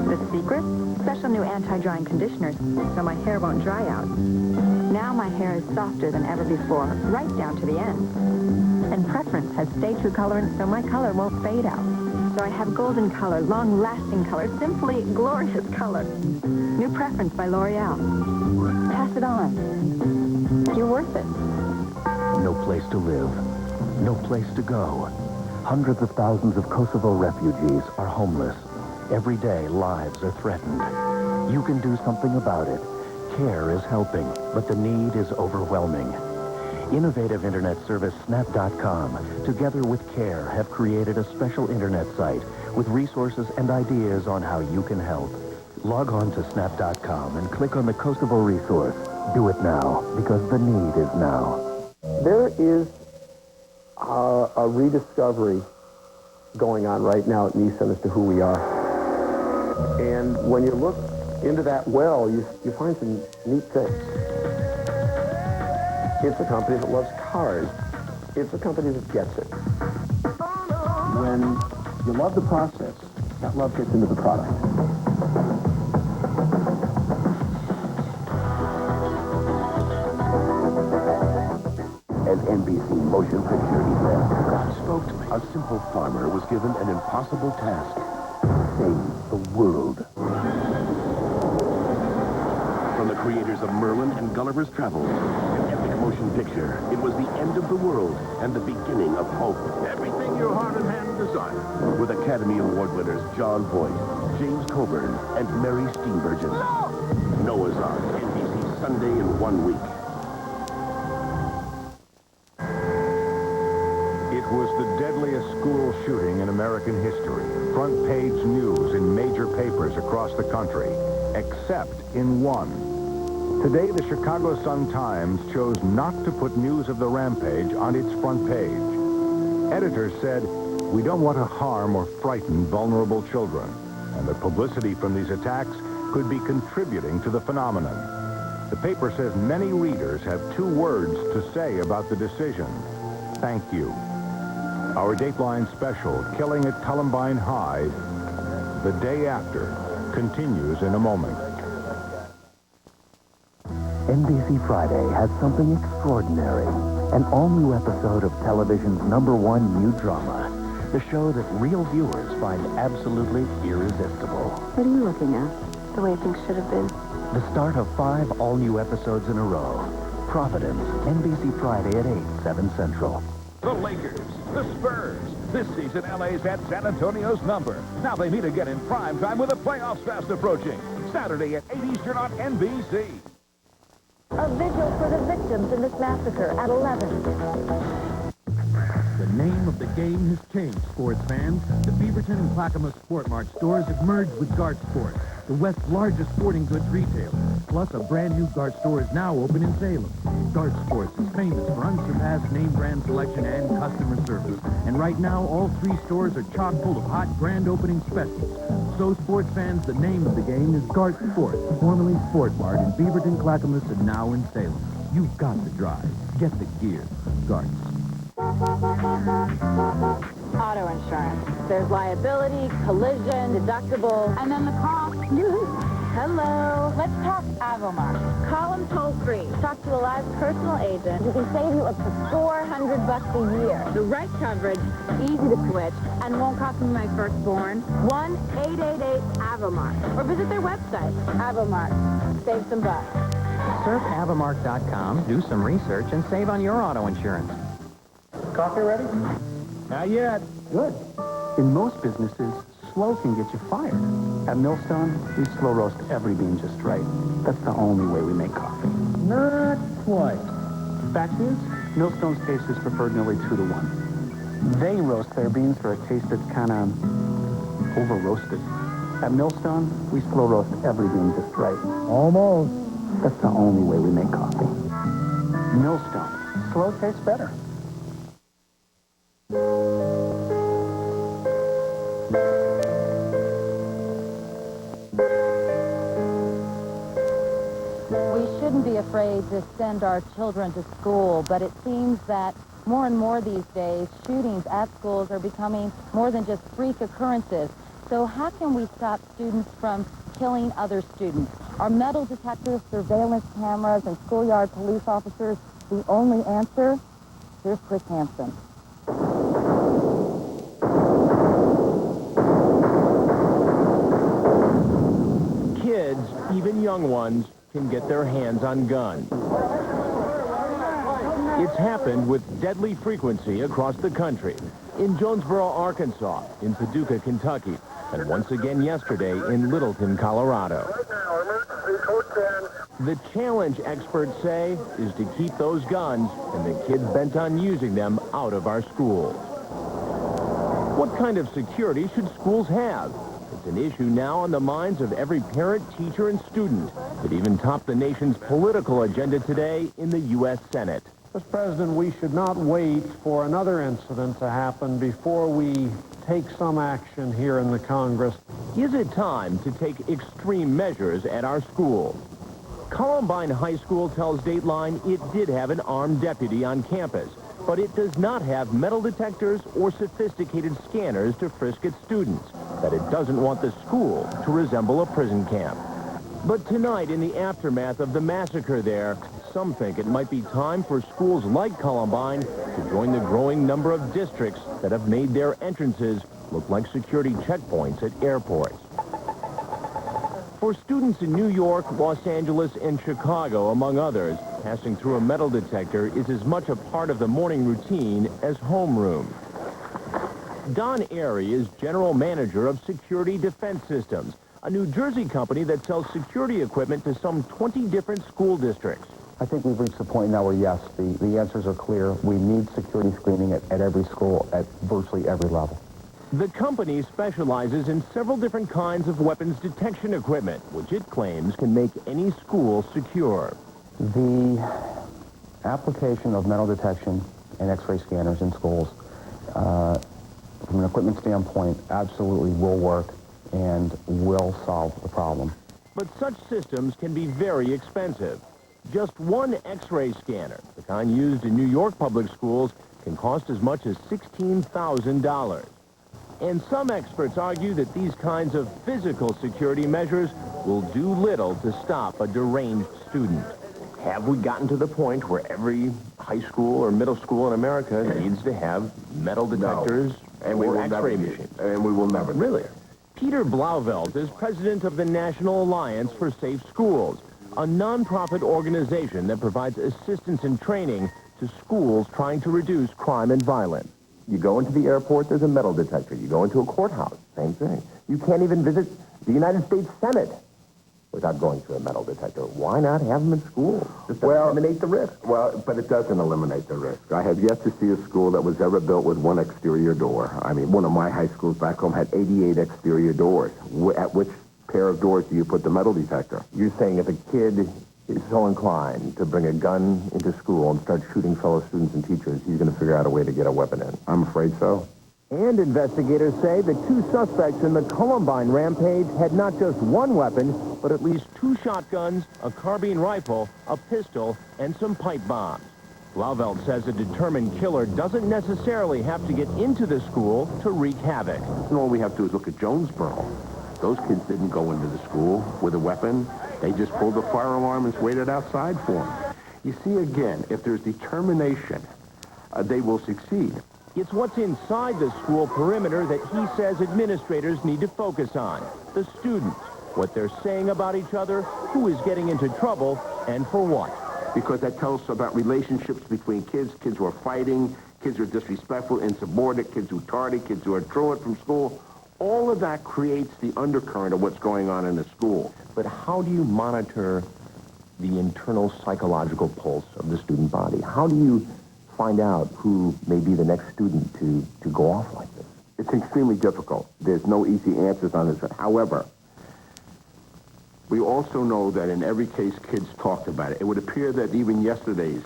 The secret? Special new anti-drying conditioners, so my hair won't dry out. Now my hair is softer than ever before, right down to the end. And Preference has Stay True colorant, so my color won't fade out. So I have golden color, long-lasting color, simply glorious color. New Preference by L'Oreal. Pass it on. You're worth it. No place to live. No place to go. Hundreds of thousands of Kosovo refugees are homeless. Every day, lives are threatened. You can do something about it. CARE is helping, but the need is overwhelming. Innovative internet service Snap.com, together with CARE, have created a special internet site with resources and ideas on how you can help. Log on to Snap.com and click on the Kosovo resource. Do it now, because the need is now. There is a rediscovery going on right now at Nissan as to who we are. And when you look into that well, you find some neat things. It's a company that loves cars. It's a company that gets it. When you love the process, that love gets into the product. An NBC motion picture event. God spoke to me. A simple farmer was given an impossible task. Save the world. From the creators of Merlin and Gulliver's Travels, an epic motion picture, it was the end of the world and the beginning of hope. Everything your heart and hand desire. With Academy Award winners John Voight, James Coburn, and Mary Steenburgen. Noah's Ark, NBC Sunday in 1 week. It was the deadliest school shooting in American history. Front page news in major papers across the country, except in one. Today, the Chicago Sun-Times chose not to put news of the rampage on its front page. Editors said, "We don't want to harm or frighten vulnerable children," and the publicity from these attacks could be contributing to the phenomenon. The paper says many readers have 2 words to say about the decision: thank you. Our Dateline special, Killing at Columbine High, the day after, continues in a moment. NBC Friday has something extraordinary. An all-new episode of television's #1 new drama. The show that real viewers find absolutely irresistible. What are you looking at? The way things should have been. The start of 5 all-new episodes in a row. Providence, NBC Friday at 8, 7 Central. The Lakers, the Spurs. This season, LA's had San Antonio's number. Now they meet again in prime time with the playoffs fast approaching. Saturday at 8 Eastern on NBC. A vigil for the victims in this massacre at 11. The name of the game has changed, sports fans. The Beaverton and Clackamas Sport Mart stores have merged with Gart Sports, the West's largest sporting goods retailer. Plus, a brand new Gart store is now open in Salem. Gart Sports is famous for unsurpassed name brand selection and customer service. And right now, all 3 stores are chock full of hot grand opening specials. So, sports fans, the name of the game is Gart Sports, formerly Sport Mart in Beaverton, Clackamas, and now in Salem. You've got to drive. Get the gear. Gart's. Auto insurance. There's liability, collision, deductible, and then the cost. Hello. Let's talk Avomart. Call them toll free. Talk to a live personal agent who can save you up to $400 a year. The right coverage, easy to switch, and won't cost me my firstborn. 1-888-AVOMART. Or visit their website, Avomart. Save some bucks. Surf Avomart.com, do some research, and save on your auto insurance. Coffee ready? Not yet. Good. In most businesses, slow can get you fired. At Millstone, we slow roast every bean just right. That's the only way we make coffee. Not quite. Fact is, Millstone's taste is preferred nearly 2 to 1. They roast their beans for a taste that's kind of over-roasted. At Millstone, we slow roast every bean just right. Almost. That's the only way we make coffee. Millstone. Slow tastes better. We shouldn't be afraid to send our children to school, but it seems that more and more these days, shootings at schools are becoming more than just freak occurrences. So how can we stop students from killing other students? Are metal detectors, surveillance cameras, and schoolyard police officers the only answer? Here's Chris Hansen. Kids, even young ones, can get their hands on guns. It's happened with deadly frequency across the country. In Jonesboro, Arkansas, in Paducah, Kentucky, and once again yesterday in Littleton, Colorado. The challenge, experts say, is to keep those guns and the kids bent on using them out of our schools. What kind of security should schools have? It's an issue now on the minds of every parent, teacher, and student. It even topped the nation's political agenda today in the U.S. Senate. Mr. President, we should not wait for another incident to happen before we take some action here in the Congress. Is it time to take extreme measures at our schools? Columbine High School tells Dateline it did have an armed deputy on campus, but it does not have metal detectors or sophisticated scanners to frisk its students, that it doesn't want the school to resemble a prison camp. But tonight, in the aftermath of the massacre there, some think it might be time for schools like Columbine to join the growing number of districts that have made their entrances look like security checkpoints at airports. For students in New York, Los Angeles, and Chicago, among others, passing through a metal detector is as much a part of the morning routine as homeroom. Don Airy is general manager of Security Defense Systems, a New Jersey company that sells security equipment to some 20 different school districts. I think we've reached the point now where, yes, the answers are clear. We need security screening at every school, at virtually every level. The company specializes in several different kinds of weapons detection equipment, which it claims can make any school secure. The application of metal detection and X-ray scanners in schools, from an equipment standpoint, absolutely will work and will solve the problem. But such systems can be very expensive. Just one X-ray scanner, the kind used in New York public schools, can cost as much as $16,000. And some experts argue that these kinds of physical security measures will do little to stop a deranged student. Have we gotten to the point where every high school or middle school in America needs to have metal detectors or X-ray machines? And we will never. Really? Peter Blauvelt is president of the National Alliance for Safe Schools, a nonprofit organization that provides assistance and training to schools trying to reduce crime and violence. You go into the airport, there's a metal detector. You go into a courthouse, same thing. You can't even visit the United States Senate without going through a metal detector. Why not have them in school? Just to eliminate the risk. Well, but it doesn't eliminate the risk. I have yet to see a school that was ever built with one exterior door. I mean, one of my high schools back home had 88 exterior doors. At which pair of doors do you put the metal detector? You're saying if a kid is so inclined to bring a gun into school and start shooting fellow students and teachers, he's going to figure out a way to get a weapon in. I'm afraid so. And investigators say the two suspects in the Columbine rampage had not just one weapon, but at least 2 shotguns, a carbine rifle, a pistol, and some pipe bombs. Blauvelt says a determined killer doesn't necessarily have to get into the school to wreak havoc. And all we have to do is look at Jonesboro. Those kids didn't go into the school with a weapon. They just pulled the fire alarm and waited outside for them. You see, again, if there's determination, they will succeed. It's what's inside the school perimeter that he says administrators need to focus on. The students, what they're saying about each other, who is getting into trouble, and for what. Because that tells us about relationships between kids who are fighting, kids who are disrespectful, insubordinate, kids who are tardy, kids who are truant from school. All of that creates the undercurrent of what's going on in the school. But how do you monitor the internal psychological pulse of the student body? How do you find out who may be the next student to go off like this? It's extremely difficult. There's no easy answers on this. However, we also know that in every case, kids talked about it. It would appear that even yesterday's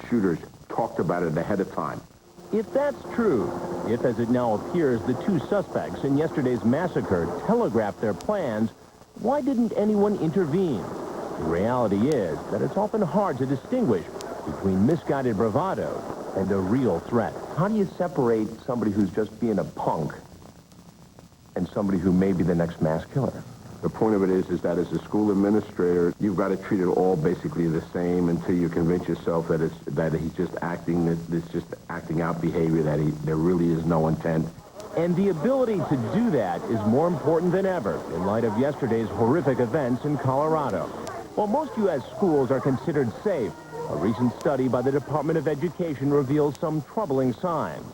shooters talked about it ahead of time. If that's true, if, as it now appears, the 2 suspects in yesterday's massacre telegraphed their plans, why didn't anyone intervene? The reality is that it's often hard to distinguish between misguided bravado and a real threat. How do you separate somebody who's just being a punk and somebody who may be the next mass killer? The point of it is that as a school administrator, you've got to treat it all basically the same until you convince yourself that he's just acting out behavior, that there really is no intent. And the ability to do that is more important than ever in light of yesterday's horrific events in Colorado. While most U.S. schools are considered safe, a recent study by the Department of Education reveals some troubling signs.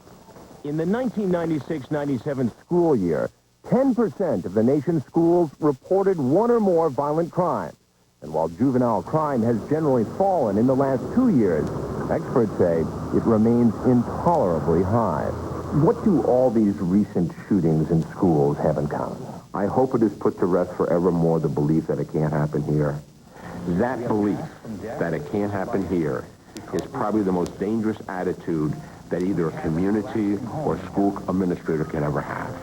In the 1996-97 school year, 10% of the nation's schools reported one or more violent crimes. And while juvenile crime has generally fallen in the last 2 years, experts say it remains intolerably high. What do all these recent shootings in schools have in common? I hope it is put to rest forevermore the belief that it can't happen here. That belief that it can't happen here is probably the most dangerous attitude that either a community or school administrator can ever have.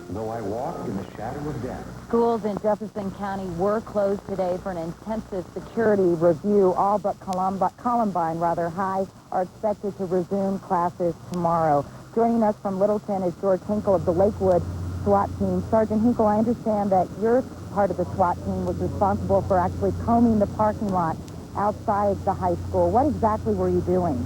Though I walk in the shadow of death. Schools in Jefferson County were closed today for an intensive security review. All but Columbine High are expected to resume classes tomorrow. Joining us from Littleton is George Hinkle of the Lakewood SWAT team. Sergeant Hinkle, I understand that your part of the SWAT team was responsible for actually combing the parking lot outside the high school. What exactly were you doing?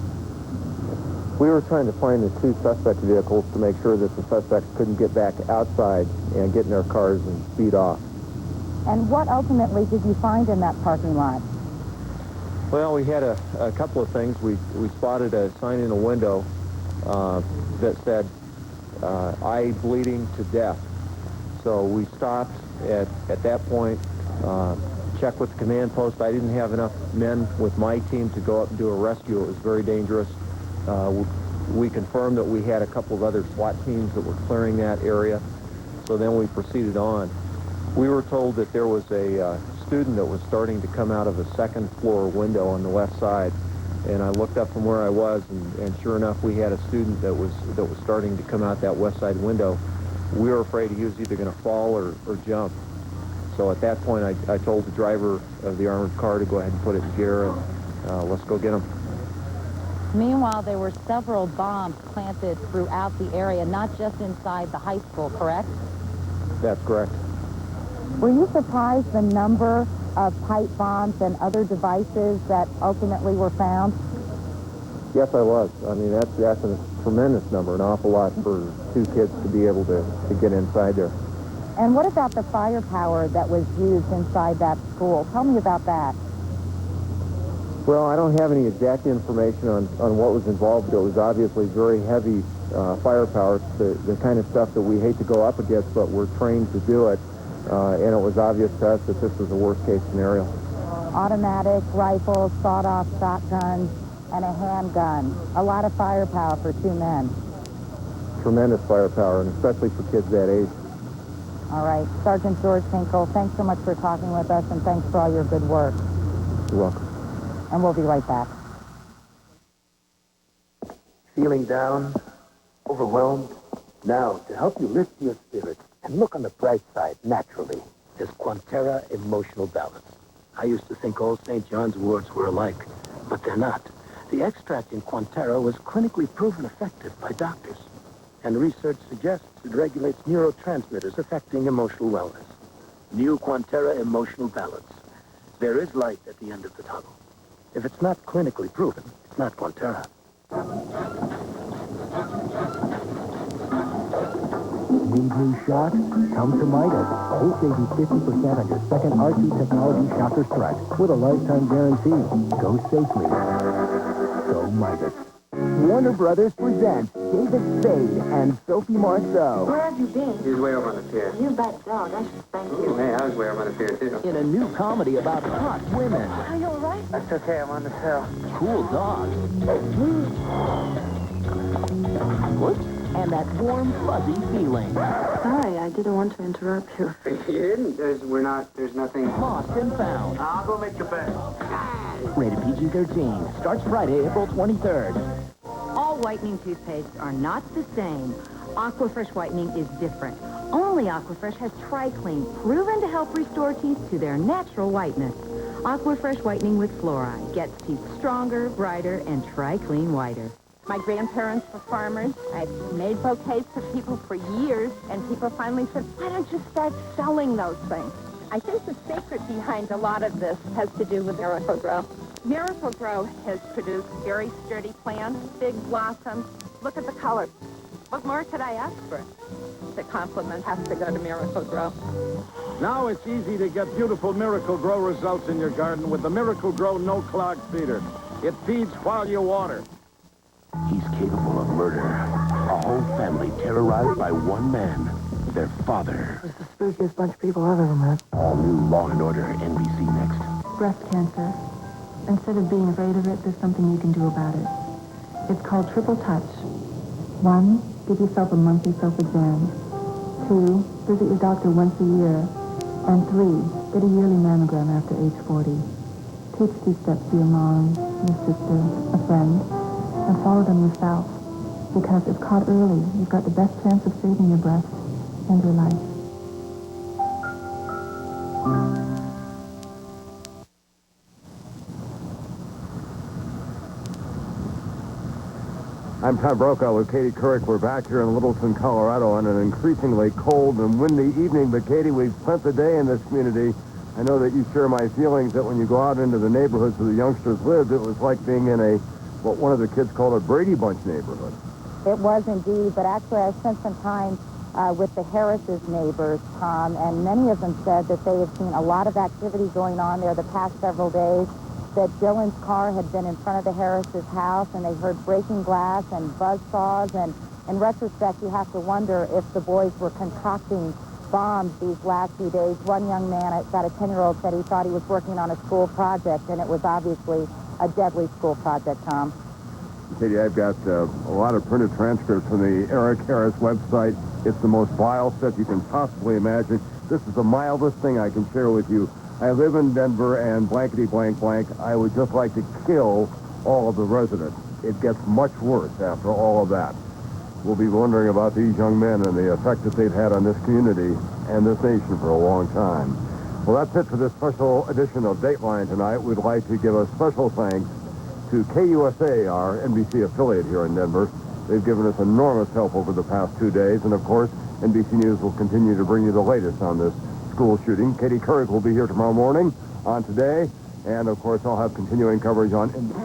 We were trying to find the 2 suspect vehicles to make sure that the suspects couldn't get back outside and get in their cars and speed off. And what ultimately did you find in that parking lot? Well, we had a couple of things. We spotted a sign in a window that said, "I bleeding to death." So we stopped at that point, checked with the command post. I didn't have enough men with my team to go up and do a rescue. It was very dangerous. We confirmed that we had a couple of other SWAT teams that were clearing that area. So then we proceeded on. We were told that there was a student that was starting to come out of a second-floor window on the west side. And I looked up from where I was, and sure enough, we had a student that was starting to come out that west side window. We were afraid he was either going to fall or jump. So at that point, I told the driver of the armored car to go ahead and put it in gear, and let's go get him. Meanwhile, there were several bombs planted throughout the area, not just inside the high school, correct? That's correct. Were you surprised the number of pipe bombs and other devices that ultimately were found? Yes, I was. I mean, that's a tremendous number, an awful lot for 2 kids to be able to get inside there. And what about the firepower that was used inside that school? Tell me about that. Well, I don't have any exact information on what was involved, but it was obviously very heavy firepower, the kind of stuff that we hate to go up against, but we're trained to do it, and it was obvious to us that this was a worst-case scenario. Automatic rifles, sawed-off shotguns, and a handgun. A lot of firepower for 2 men. Tremendous firepower, and especially for kids that age. All right. Sergeant George Hinkle, thanks so much for talking with us, and thanks for all your good work. You're welcome. And we'll be right back. Feeling down? Overwhelmed? Now, to help you lift your spirits and look on the bright side naturally, there's Quanterra Emotional Balance. I used to think all St. John's warts were alike, but they're not. The extract in Quanterra was clinically proven effective by doctors, and research suggests it regulates neurotransmitters affecting emotional wellness. New Quanterra Emotional Balance. There is light at the end of the tunnel. If it's not clinically proven, it's not Quanterra. Need new shocks? Come to Midas. We'll save you 50% on your second R2 Technology Shocker Strike with a lifetime guarantee. Go safely. Go Midas. Warner Brothers presents David Spade and Sophie Marceau. Where have you been? He was way over on the pier. You bad dog. I should thank you. Hey, I was way over on the pier, too. In a new comedy about hot women. Are you all right? That's okay. I'm on the hill. Cool dogs. What? And that warm, fuzzy feeling. Sorry, I didn't want to interrupt you. You didn't? There's nothing. Lost and found. I'll go make the bed. Rated PG-13. Starts Friday, April 23rd. All whitening toothpastes are not the same. Aquafresh whitening is different. Only Aquafresh has TriClean, proven to help restore teeth to their natural whiteness. Aquafresh whitening with fluoride gets teeth stronger, brighter, and TriClean whiter. My grandparents were farmers. I've made bouquets for people for years, and people finally said, why don't you start selling those things? I think the secret behind a lot of this has to do with Miracle-Gro. Miracle-Gro has produced very sturdy plants, big blossoms. Look at the colors. What more could I ask for? The compliment has to go to Miracle-Gro. Now it's easy to get beautiful Miracle-Gro results in your garden with the Miracle-Gro no-clog feeder. It feeds while you water. He's capable of murder. A whole family terrorized by one man, their father. It's the spookiest bunch of people I've ever met. All new Law & Order, NBC next. Breast cancer. Instead of being afraid of it, there's something you can do about it. It's called Triple Touch. 1, give yourself a monthly self-exam. 2, visit your doctor once a year. And 3, get a yearly mammogram after age 40. Teach these steps to your mom, your sister, a friend, and follow them yourself. Because if caught early, you've got the best chance of saving your breast and your life. I'm Tom Brokaw with Katie Couric. We're back here in Littleton, Colorado on an increasingly cold and windy evening. But, Katie, we've spent the day in this community. I know that you share my feelings that when you go out into the neighborhoods where the youngsters lived, it was like being in a, what one of the kids called a Brady Bunch neighborhood. It was indeed, but actually I spent some time with the Harris's neighbors, Tom, and many of them said that they have seen a lot of activity going on there the past several days, that Dylan's car had been in front of the Harris's house, and they heard breaking glass and buzzsaws, and in retrospect, you have to wonder if the boys were concocting bombs these last few days. One young man, about a 10-year-old, said he thought he was working on a school project, and it was obviously a deadly school project, Tom. Katie, I've got a lot of printed transcripts from the Eric Harris website. It's the most vile stuff you can possibly imagine. This is the mildest thing I can share with you. I live in Denver, and blankety blank blank, I would just like to kill all of the residents. It gets much worse after all of that. We'll be wondering about these young men and the effect that they've had on this community and this nation for a long time. Well, that's it for this special edition of Dateline tonight. We'd like to give a special thanks to KUSA, our NBC affiliate here in Denver. They've given us enormous help over the past 2 days, and of course, NBC News will continue to bring you the latest on this school shooting. Katie Couric will be here tomorrow morning on Today. And, of course, I'll have continuing coverage on